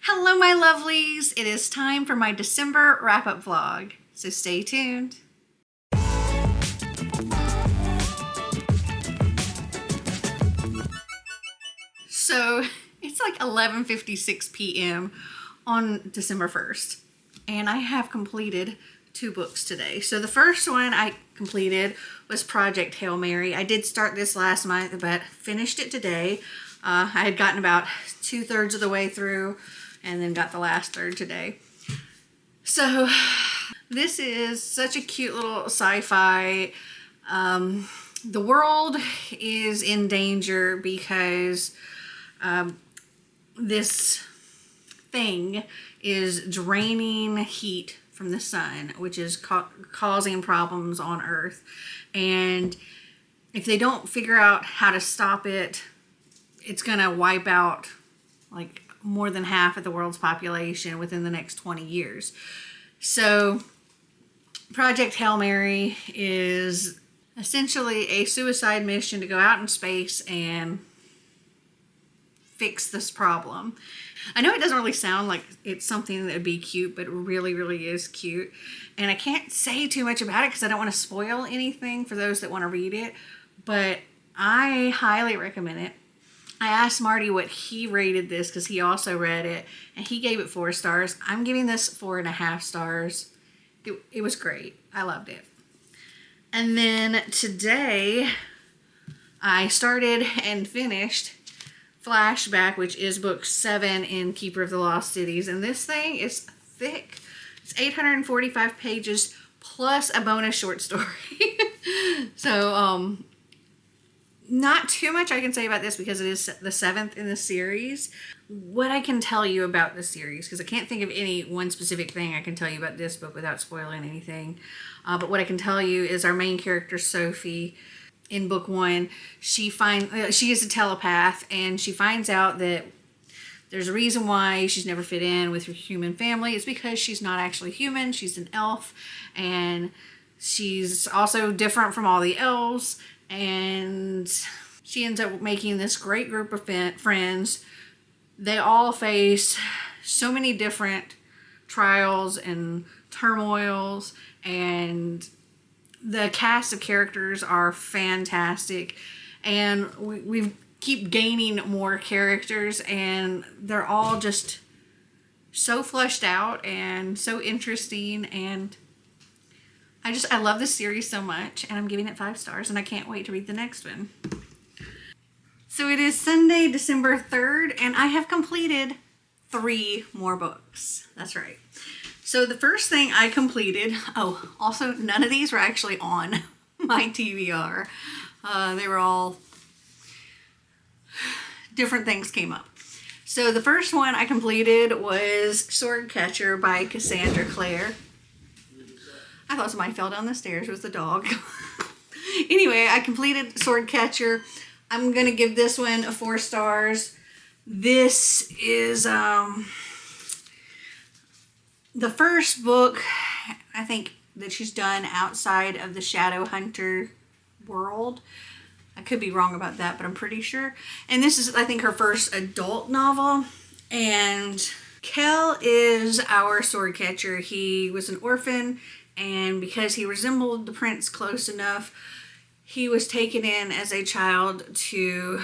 Hello, my lovelies. It is time for my December wrap-up vlog, so stay tuned. So it's like 11:56 p.m. on December 1st, and I have completed 2 books today. So the first one I completed was Project Hail Mary. I did start this last month, but finished it today. I had gotten about 2/3 of the way through and then got the last third today. So this is such a cute little sci-fi. The world is in danger because this thing is draining heat from the sun, which is causing problems on Earth. And if they don't figure out how to stop it, it's gonna wipe out like more than half of the world's population within the next 20 years. So Project Hail Mary is essentially a suicide mission to go out in space and fix this problem. I know it doesn't really sound like it's something that would be cute, but it really, really is cute. And I can't say too much about it because I don't want to spoil anything for those that want to read it, but I highly recommend it. I asked Marty what he rated this because he also read it, and he gave it 4 stars. I'm giving this 4.5 stars. It was great. I loved it. And then today I started and finished Flashback, which is book 7 in Keeper of the Lost Cities. And this thing is thick. It's 845 pages plus a bonus short story. So, not too much I can say about this because it is the 7th in the series. What I can tell you about the series, because I can't think of any one specific thing I can tell you about this book without spoiling anything. But what I can tell you is our main character, Sophie, in book 1, she is a telepath, and she finds out that there's a reason why she's never fit in with her human family. It's because she's not actually human. She's an elf, and she's also different from all the elves. And she ends up making this great group of friends. They all face so many different trials and turmoils, and the cast of characters are fantastic. And we keep gaining more characters, and they're all just so fleshed out and so interesting. And I love this series so much, and I'm giving it 5 stars, and I can't wait to read the next one. So it is Sunday, December 3rd, and I have completed 3 more books. That's right. So the first thing I completed, also none of these were actually on my TBR. They were all, different things came up. So the first one I completed was Sword Catcher by Cassandra Clare. I thought somebody fell down the stairs. It was the dog. Anyway, I completed Sword Catcher. I'm going to give this one 4 stars. This is the first book, I think, that she's done outside of the Shadowhunter world. I could be wrong about that, but I'm pretty sure. And this is, I think, her first adult novel. And Kel is our sword catcher. He was an orphan, and because he resembled the prince close enough, he was taken in as a child to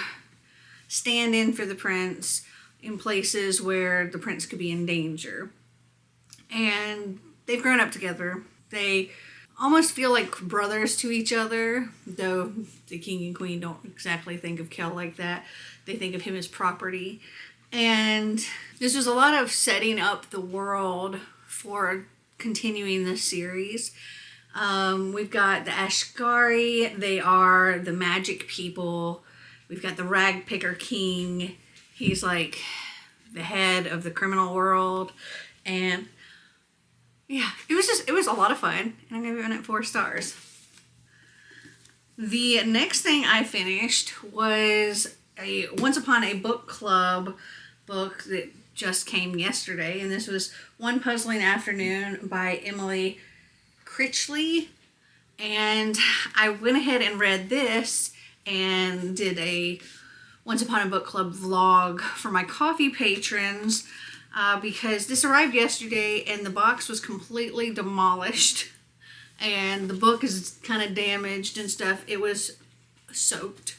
stand in for the prince in places where the prince could be in danger. And they've grown up together. They almost feel like brothers to each other, though the king and queen don't exactly think of Kel like that. They think of him as property. And this was a lot of setting up the world for continuing this series. We've got the Ashgari. They are the magic people. We've got the rag picker king. He's like the head of the criminal world. And yeah, it was a lot of fun. And I'm giving it 4 stars. The next thing I finished was a Once Upon a Book Club book that just came yesterday, and this was One Puzzling Afternoon by Emily Critchley. And I went ahead and read this and did a Once Upon a Book Club vlog for my coffee patrons. because this arrived yesterday and the box was completely demolished and the book is kind of damaged and stuff. It was soaked.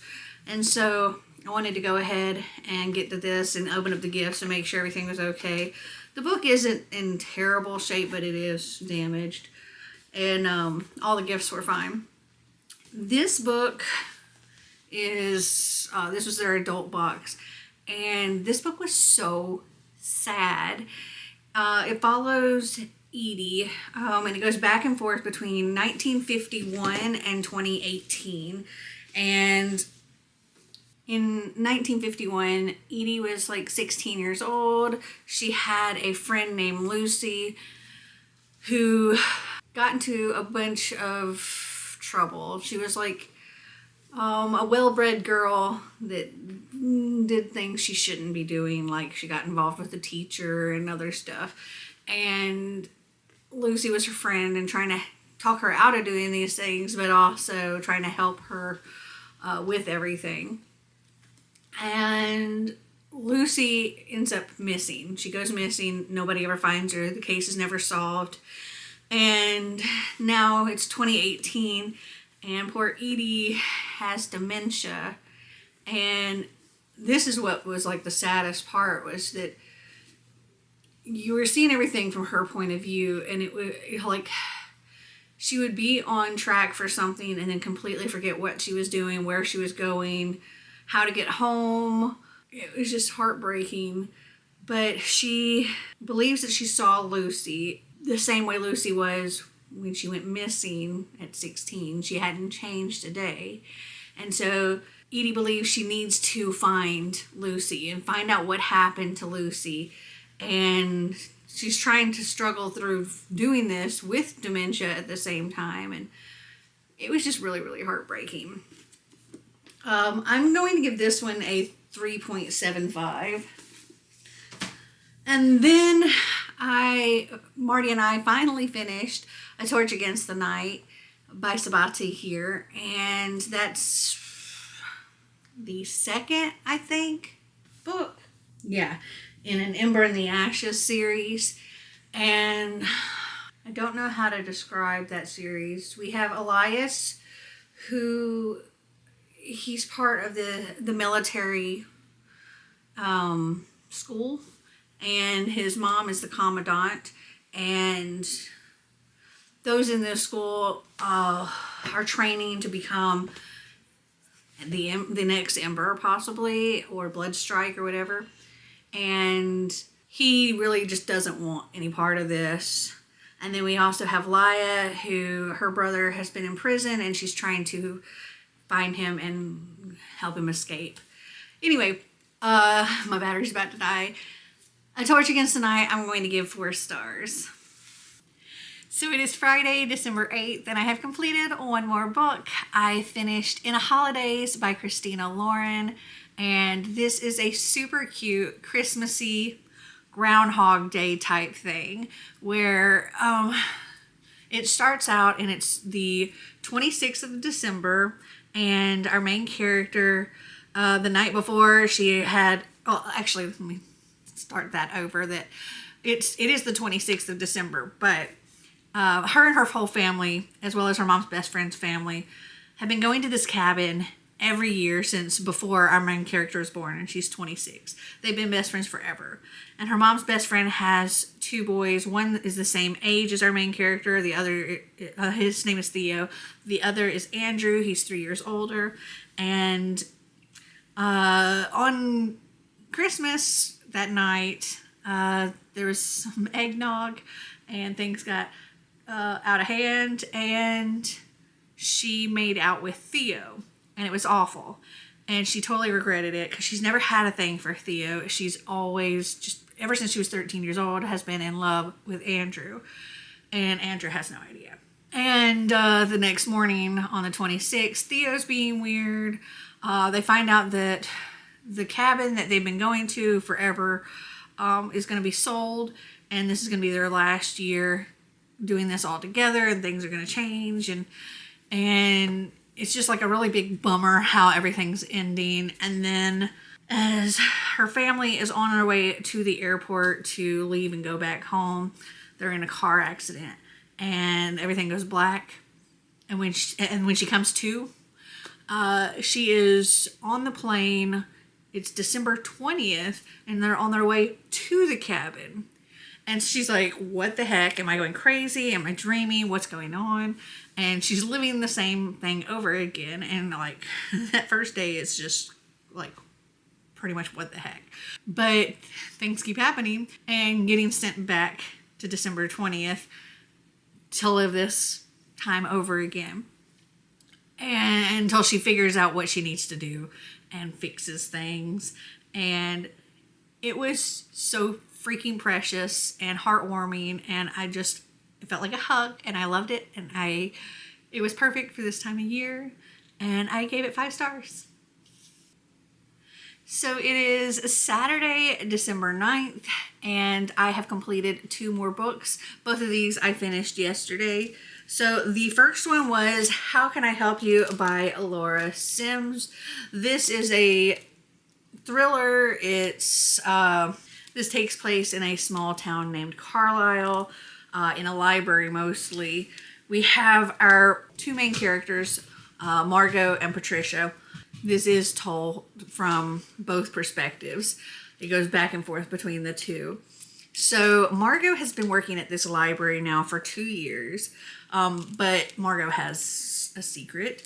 And so I wanted to go ahead and get to this and open up the gifts and make sure everything was okay. The book isn't in terrible shape, but it is damaged. And all the gifts were fine. This book is, this was their adult box. And this book was so sad. It follows Edie, and it goes back and forth between 1951 and 2018. And in 1951, Edie was like 16 years old. She had a friend named Lucy who got into a bunch of trouble. She was like a well-bred girl that did things she shouldn't be doing, like she got involved with the teacher and other stuff. And Lucy was her friend and trying to talk her out of doing these things, but also trying to help her with everything. And Lucy ends up missing. She goes missing. Nobody ever finds her. The case is never solved. And now it's 2018 and poor Edie has dementia. And this is what was like the saddest part, was that you were seeing everything from her point of view, and it was like she would be on track for something and then completely forget what she was doing, where she was going, how to get home. It was just heartbreaking. But she believes that she saw Lucy the same way Lucy was when she went missing at 16. She hadn't changed a day. And so Edie believes she needs to find Lucy and find out what happened to Lucy. And she's trying to struggle through doing this with dementia at the same time. And it was just really, really heartbreaking. I'm going to give this one a 3.75. And then Marty and I finally finished A Torch Against the Night by Sabati here. And that's the second, I think, book. Yeah, in an Ember in the Ashes series. And I don't know how to describe that series. We have Elias, who he's part of the military school, and his mom is the commandant, and those in this school are training to become the next Ember, possibly, or Bloodstrike or whatever. And he really just doesn't want any part of this. And then we also have Laya, who her brother has been in prison, and she's trying to find him and help him escape. Anyway, my battery's about to die. A Torch Against the Night, I'm going to give 4 stars. So it is Friday, December 8th, and I have completed one more book. I finished In a Holidays by Christina Lauren, and this is a super cute Christmassy Groundhog Day type thing, where it starts out and it's the 26th of December, and our main character, the night before, she had, actually, let me start that over, that it is the 26th of December, but her and her whole family, as well as her mom's best friend's family, have been going to this cabin every year since before our main character was born, and she's 26. They've been best friends forever. And her mom's best friend has 2 boys. One is the same age as our main character. The other, his name is Theo. The other is Andrew. He's 3 years older. And on Christmas that night, there was some eggnog, and things got out of hand, and she made out with Theo, and it was awful, and she totally regretted it because she's never had a thing for Theo. She's always, just ever since she was 13 years old, has been in love with Andrew, and Andrew has no idea. And the next morning on the 26th, Theo's being weird. They find out that the cabin that they've been going to forever is going to be sold, and this is going to be their last year doing this all together, and things are going to change, and it's just like a really big bummer how everything's ending. And then as her family is on their way to the airport to leave and go back home. They're in a car accident and everything goes black. And when she comes to, she is on the plane. It's December 20th and they're on their way to the cabin. And she's like, what the heck? Am I going crazy? Am I dreaming? What's going on? And she's living the same thing over again. And like that first day is just like pretty much what the heck. But things keep happening and getting sent back to December 20th to live this time over again. And until she figures out what she needs to do and fixes things. And it was so freaking precious and heartwarming, and it felt like a hug, and I loved it, and it was perfect for this time of year, and I gave it 5 stars. So it is Saturday, December 9th, and I have completed 2 more books. Both of these I finished yesterday. So the first one was How Can I Help You by Laura Sims. This is a thriller. This takes place in a small town named Carlisle, in a library mostly. We have our 2 main characters, Margot and Patricia. This is told from both perspectives. It goes back and forth between the 2. So Margot has been working at this library now for 2 years, but Margot has a secret.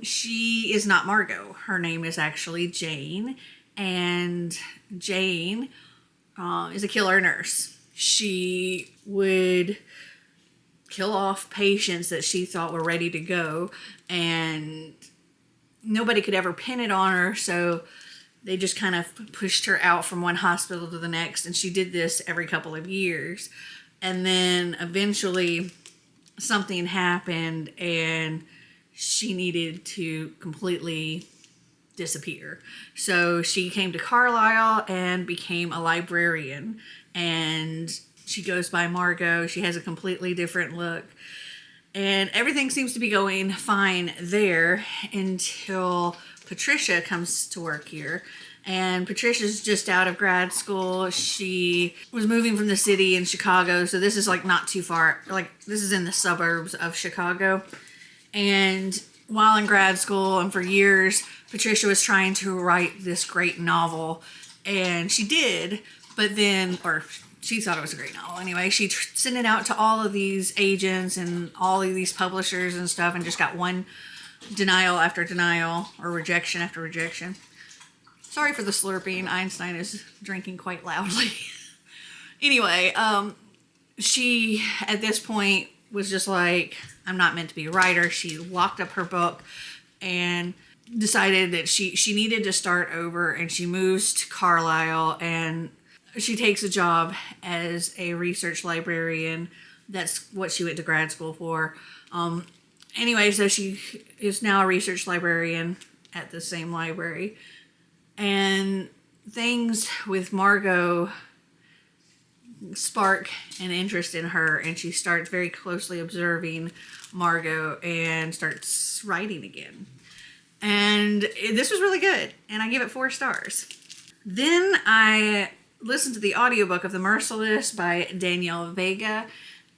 She is not Margot. Her name is actually Jane, and Jane is a killer nurse. She would kill off patients that she thought were ready to go, and nobody could ever pin it on her, so they just kind of pushed her out from one hospital to the next, and she did this every couple of years. And then eventually something happened and she needed to completely disappear. So she came to Carlisle and became a librarian, and she goes by Margot. She has a completely different look, and everything seems to be going fine there until Patricia comes to work here. And Patricia's just out of grad school. She was moving from the city in Chicago, so this is like not too far. Like this is in the suburbs of Chicago. And while in grad school and for years, Patricia was trying to write this great novel, and she did, but then, or she thought it was a great novel anyway. She sent it out to all of these agents and all of these publishers and stuff, and just got one denial after denial, or rejection after rejection. Sorry for the slurping. Einstein is drinking quite loudly. Anyway, she at this point was just like, I'm not meant to be a writer. She locked up her book and decided that she needed to start over, and she moves to Carlisle and she takes a job as a research librarian. That's what she went to grad school for. Anyway, so she is now a research librarian at the same library. And things with Margot spark an interest in her, and she starts very closely observing Margot and starts writing again. And this was really good, and I give it 4 stars. Then I listened to the audiobook of The Merciless by Danielle Vega,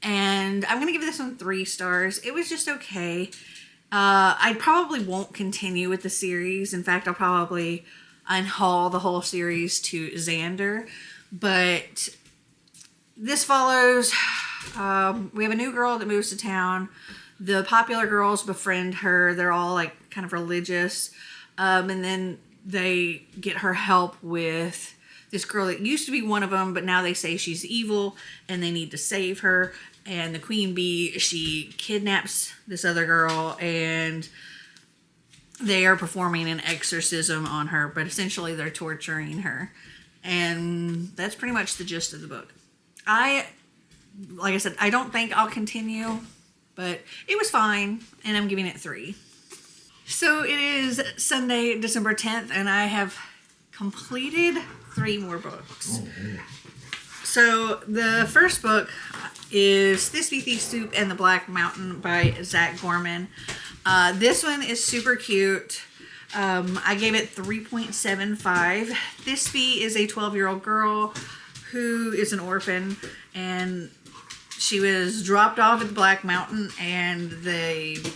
and I'm going to give this one 3 stars. It was just okay. I probably won't continue with the series. In fact, I'll probably unhaul the whole series to Xander. But this follows, we have a new girl that moves to town. The popular girls befriend her. They're all like kind of religious. And then they get her help with this girl that used to be one of them, but now they say she's evil and they need to save her. And the queen bee, she kidnaps this other girl, and they are performing an exorcism on her, but essentially they're torturing her. And that's pretty much the gist of the book. Like I said, I don't think I'll continue, but it was fine, and I'm giving it 3. So it is Sunday, December 10th, and I have completed 3 more books. So the first book is Thisby Thief Soup and the Black Mountain by Zach Gorman. This one is super cute. I gave it 3.75. Thisbe is a 12-year-old girl who is an orphan, and she was dropped off at the Black Mountain, and the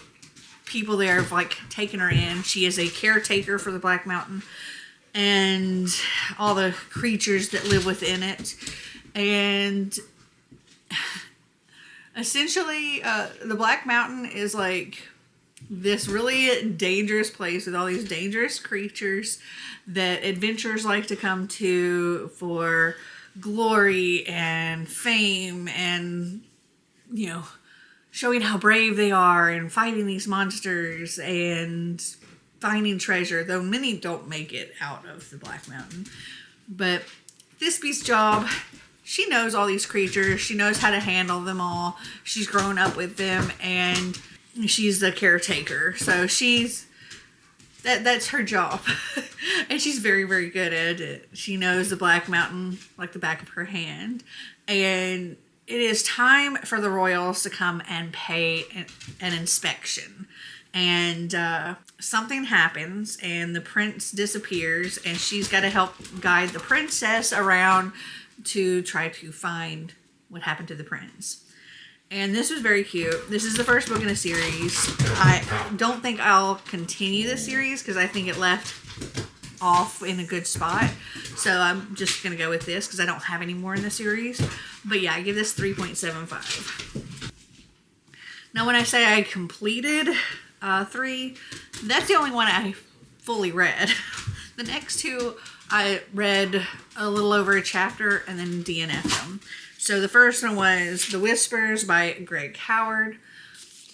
people there have like taken her in. She is a caretaker for the Black Mountain and all the creatures that live within it. And essentially, the Black Mountain is like this really dangerous place with all these dangerous creatures that adventurers like to come to for glory and fame and, you know, showing how brave they are and fighting these monsters and finding treasure, though many don't make it out of the Black Mountain. But Thisbe's job, she knows all these creatures. She knows how to handle them all. She's grown up with them, and she's the caretaker. So that's her job. And she's very, very good at it. She knows the Black Mountain like the back of her hand. And it is time for the royals to come and pay an inspection. And something happens, and the prince disappears, and she's got to help guide the princess around to try to find what happened to the prince. And this was very cute. This is the first book in a series. I don't think I'll continue the series because I think it left off in a good spot. So I'm just going to go with this because I don't have any more in the series. But yeah, I give this 3.75. Now when I say I completed 3, that's the only one I fully read. The next 2 I read a little over a chapter and then DNF'd them. So the first one was The Whispers by Greg Howard.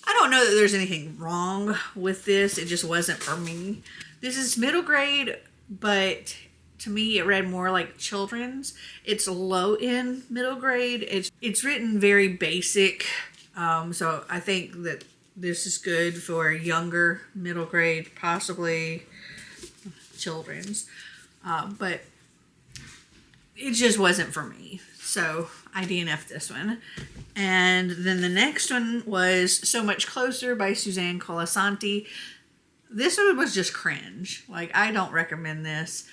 I don't know that there's anything wrong with this. It just wasn't for me. This is middle grade, but to me it read more like children's. It's low in middle grade. It's written very basic. So I think that this is good for younger middle grade, possibly children's. But it just wasn't for me. So I DNF'd this one. And then the next one was So Much Closer by Suzanne Colasanti. This one was just cringe. Like, I don't recommend this.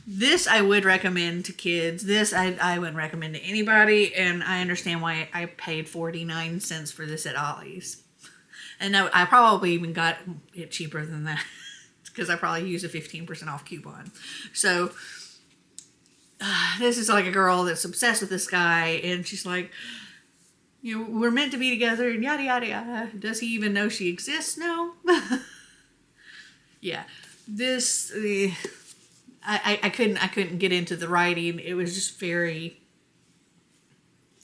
This I would recommend to kids. This I wouldn't recommend to anybody. And I understand why I paid 49 cents for this at Ollie's. And I probably even got it cheaper than that. Because I probably used a 15% off coupon. So this is like a girl that's obsessed with this guy, and she's like, you know, we're meant to be together, and yada yada yada. Does he even know she exists? No. Yeah, this I couldn't get into the writing. It was just very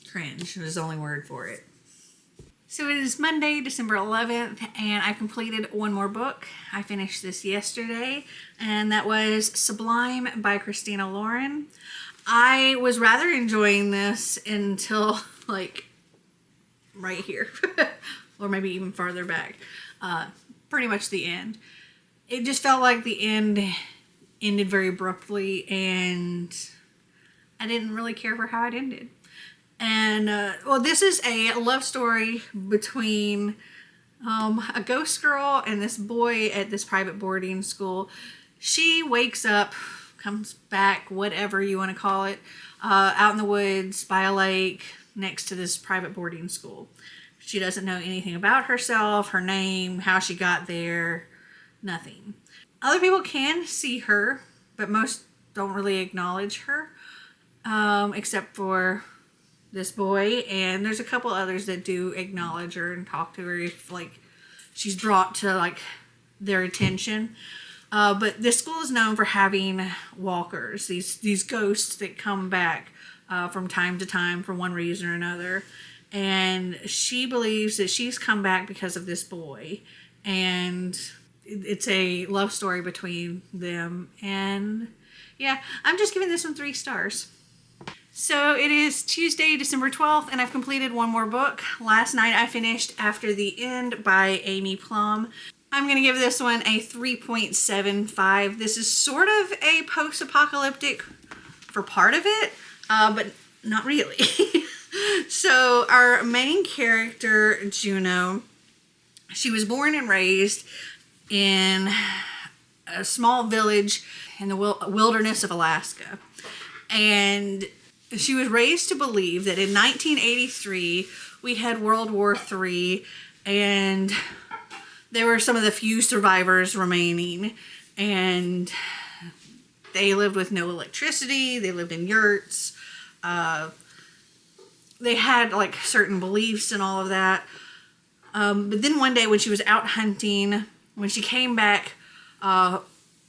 cringe. It was the only word for it. So it is Monday, December 11th, and I completed one more book. I finished this yesterday, and that was Sublime by Christina Lauren. I was rather enjoying this until, like, right here, or maybe even farther back. Pretty much the end. It just felt like the end ended very abruptly, and I didn't really care for how it ended. And, well, this is a love story between a ghost girl and this boy at this private boarding school. She wakes up, comes back, whatever you want to call it, out in the woods by a lake next to this private boarding school. She doesn't know anything about herself, her name, how she got there, nothing. Other people can see her, but most don't really acknowledge her, except for this boy, and there's a couple others that do acknowledge her and talk to her if, like, she's brought to, like, their attention. But this school is known for having walkers, these ghosts that come back from time to time for one reason or another. And she believes that she's come back because of this boy, and it's a love story between them. And yeah, I'm just giving this one 3 stars. So it is Tuesday, December 12th, and I've completed one more book. Last night I finished After the End by Amy Plum. I'm going to give this one a 3.75. This is sort of a post-apocalyptic for part of it, but not really. So our main character, Juno, she was born and raised in a small village in the wilderness of Alaska. And she was raised to believe that in 1983, we had World War III, and there were some of the few survivors remaining. And they lived with no electricity. They lived in yurts. They had like certain beliefs and all of that. But then one day when she was out hunting, when she came back, all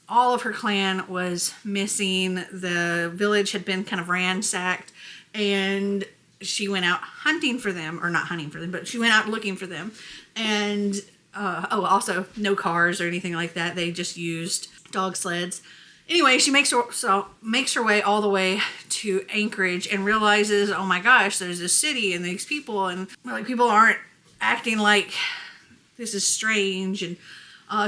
of her clan was missing. The village had been kind of ransacked, and she went out hunting for them, or not hunting for them, but she went out looking for them. And also no cars or anything like that. They just used dog sleds. Anyway, she makes her way all the way to Anchorage and realizes, oh my gosh, there's this city and these people, and like people aren't acting like this is strange. And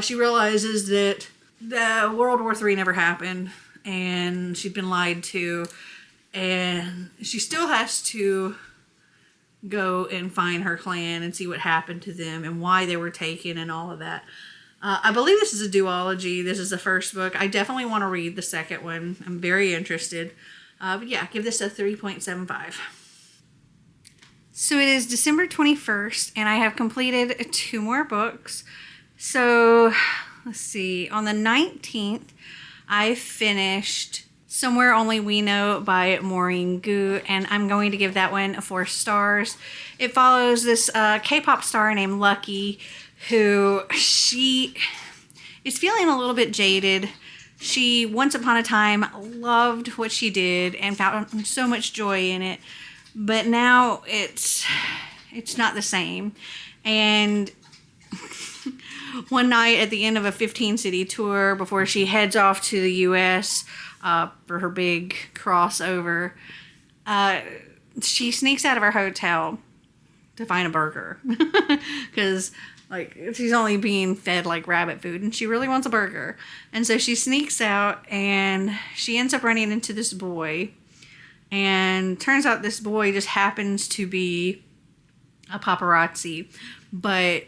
she realizes that the World War III never happened, and she'd been lied to, and she still has to go and find her clan and see what happened to them and why they were taken and all of that. I believe this is a duology. This is the first book. I definitely want to read the second one. I'm very interested. But yeah, give this a 3.75. So it is December 21st, and I have completed 2 more books. So let's see. On the 19th, I finished Somewhere Only We Know by Maureen Gu, and I'm going to give that one 4 stars. It follows this K-pop star named Lucky, who she is feeling a little bit jaded. She once upon a time loved what she did and found so much joy in it, but now it's not the same. And one night at the end of a 15-city tour, before she heads off to the U.S. For her big crossover, she sneaks out of her hotel to find a burger because like she's only being fed like rabbit food and she really wants a burger. And so she sneaks out and she ends up running into this boy, and turns out this boy just happens to be a paparazzi, but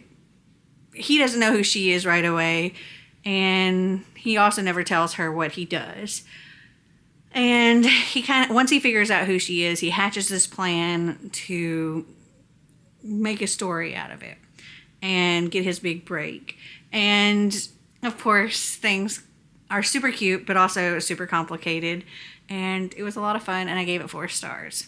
he doesn't know who she is right away, and he also never tells her what he does. And he once he figures out who she is, he hatches this plan to make a story out of it and get his big break. And of course, things are super cute, but also super complicated. And it was a lot of fun, and I gave it 4 stars.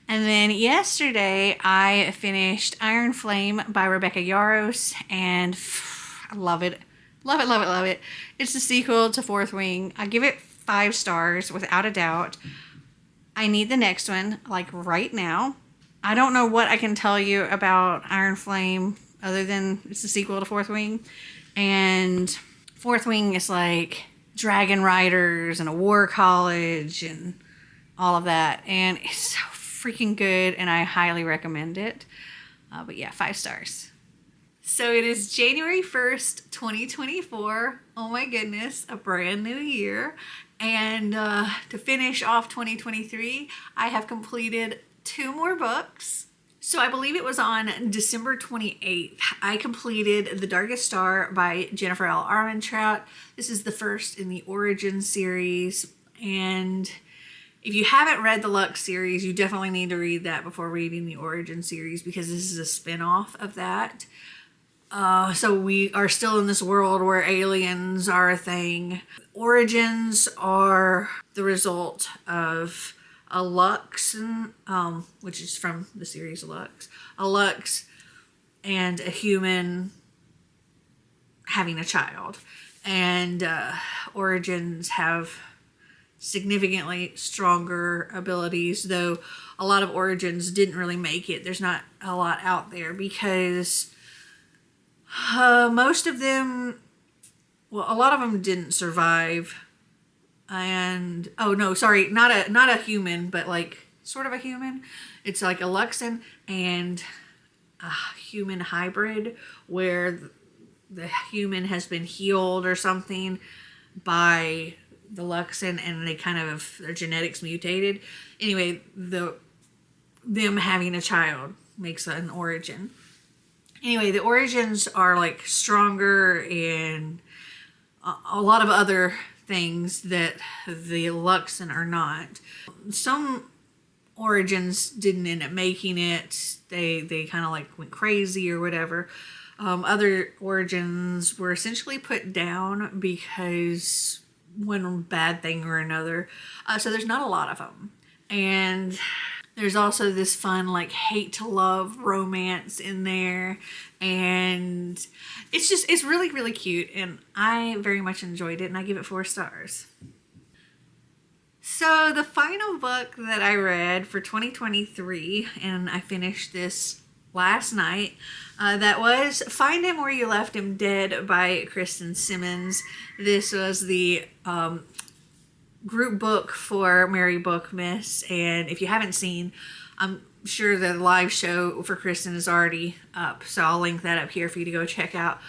And then yesterday, I finished Iron Flame by Rebecca Yarros, and I love it. Love it, love it, love it. It's the sequel to Fourth Wing. I give it 5 stars, without a doubt. I need the next one, like right now. I don't know what I can tell you about Iron Flame other than it's the sequel to Fourth Wing. And Fourth Wing is like dragon riders and a war college and all of that. And it's so freaking good, and I highly recommend it. But yeah, 5 stars. So it is January 1st, 2024. Oh my goodness, a brand new year. And to finish off 2023, I have completed 2 more books. So I believe it was on December 28th, I completed The Darkest Star by Jennifer L. Armentrout. This is the first in the Origin series. And if you haven't read the Lux series, you definitely need to read that before reading the Origin series, because this is a spin-off of that. So we are still in this world where aliens are a thing. Origins are the result of a Lux, which is from the series Lux, a Lux and a human having a child. And Origins have significantly stronger abilities, though a lot of Origins didn't really make it. There's not a lot out there because most of them, well, a lot of them didn't survive. And not a human, but like sort of a human. It's like a Luxan and a human hybrid where the human has been healed or something by the Luxan, and their genetics mutated. Anyway, them having a child makes an Origin. Anyway, the Origins are like stronger and a lot of other things that the Luxon are not. Some Origins didn't end up making it. They kind of like went crazy or whatever. Other Origins were essentially put down because one bad thing or another. So there's not a lot of them. And there's also this fun, like, hate to love romance in there. And it's really, really cute. And I very much enjoyed it. And I give it 4 stars. So the final book that I read for 2023, and I finished this last night, that was Find Him Where You Left Him Dead by Kristen Simmons. This was the group book for Mary Bookmas, and if you haven't seen, I'm sure the live show for Kristen is already up, so I'll link that up here for you to go check out.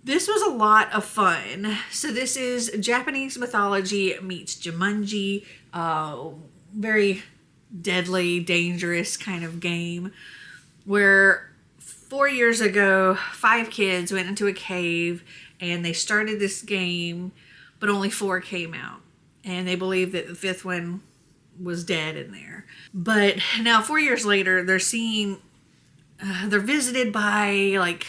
This was a lot of fun. So this is Japanese mythology meets Jumanji, very deadly, dangerous kind of game, where 4 years ago, 5 kids went into a cave and they started this game, but only 4 came out. And they believe that the 5th one was dead in there. But now 4 years later, they're visited by like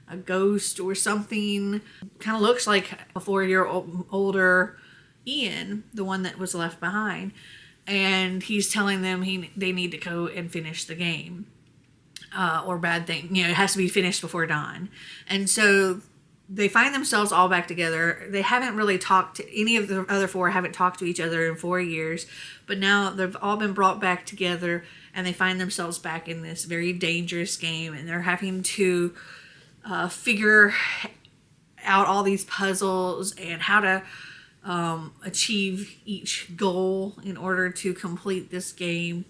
a ghost or something. Kind of looks like a 4-year-older Ian, the one that was left behind. And he's telling them they need to go and finish the game. Or bad thing. It has to be finished before dawn. And so they find themselves all back together. They haven't really talked to any of the other 4, haven't talked to each other in 4 years. But now they've all been brought back together and they find themselves back in this very dangerous game. And they're having to figure out all these puzzles and how to achieve each goal in order to complete this game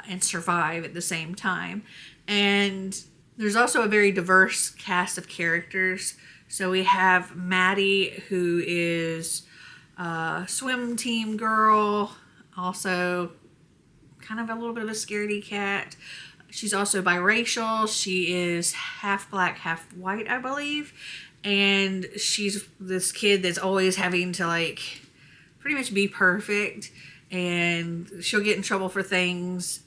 and survive at the same time. And there's also a very diverse cast of characters. So we have Maddie, who is a swim team girl, also kind of a little bit of a scaredy cat. She's also biracial. She is half black, half white, I believe. And she's this kid that's always having to like pretty much be perfect. And she'll get in trouble for things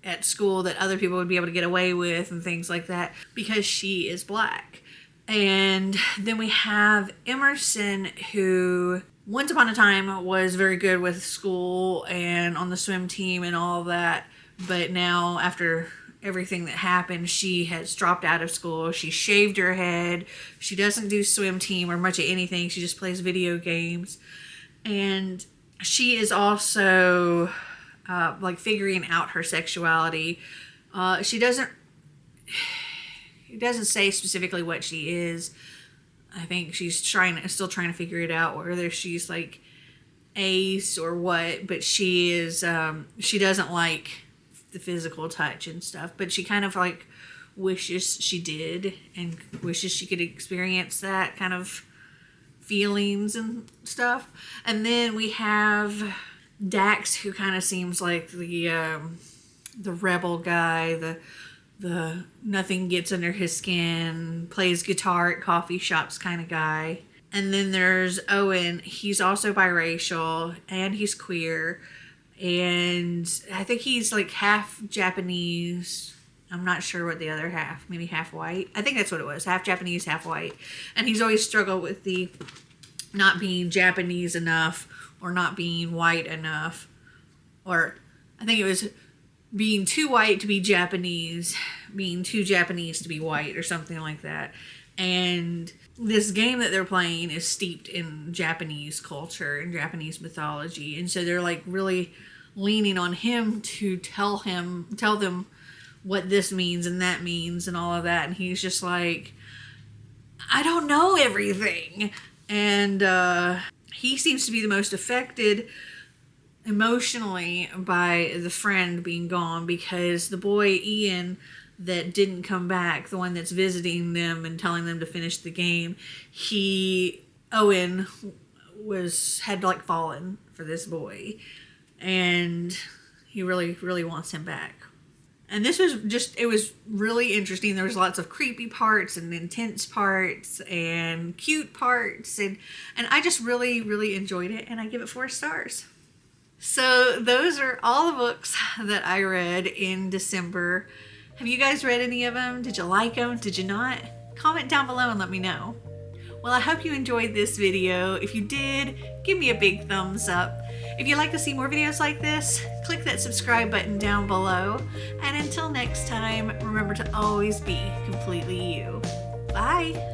at school that other people would be able to get away with and things like that because she is black. And then we have Emerson, who once upon a time was very good with school and on the swim team and all that. But now after everything that happened, she has dropped out of school. She shaved her head. She doesn't do swim team or much of anything. She just plays video games. And she is also like figuring out her sexuality. It doesn't say specifically what she is. I think she's still trying to figure it out, whether she's like ace or what. But she is she doesn't like the physical touch and stuff, but she kind of like wishes she did and wishes she could experience that kind of feelings and stuff. And then we have Dax, who kind of seems like the rebel guy, the nothing gets under his skin, plays guitar at coffee shops kind of guy. And then there's Owen. He's also biracial and he's queer, and I think he's like half Japanese. I'm not sure what the other half, maybe half white. I think that's what it was, half Japanese, half white. And he's always struggled with the not being Japanese enough or not being white enough. Or I think it was being too white to be Japanese, being too Japanese to be white or something like that. And this game that they're playing is steeped in Japanese culture and Japanese mythology. And so they're like really leaning on him to tell them what this means and that means and all of that. And he's just like, I don't know everything. And he seems to be the most affected emotionally by the friend being gone, because the boy Ian that didn't come back, the one that's visiting them and telling them to finish the game, Owen had like fallen for this boy, and he really, really wants him back. And this was just, it was really interesting. There was lots of creepy parts and intense parts and cute parts. And I just really, really enjoyed it. And I give it 4 stars. So those are all the books that I read in December. Have you guys read any of them? Did you like them? Did you not? Comment down below and let me know. Well, I hope you enjoyed this video. If you did, give me a big thumbs up. If you'd like to see more videos like this, click that subscribe button down below. And until next time, remember to always be completely you. Bye.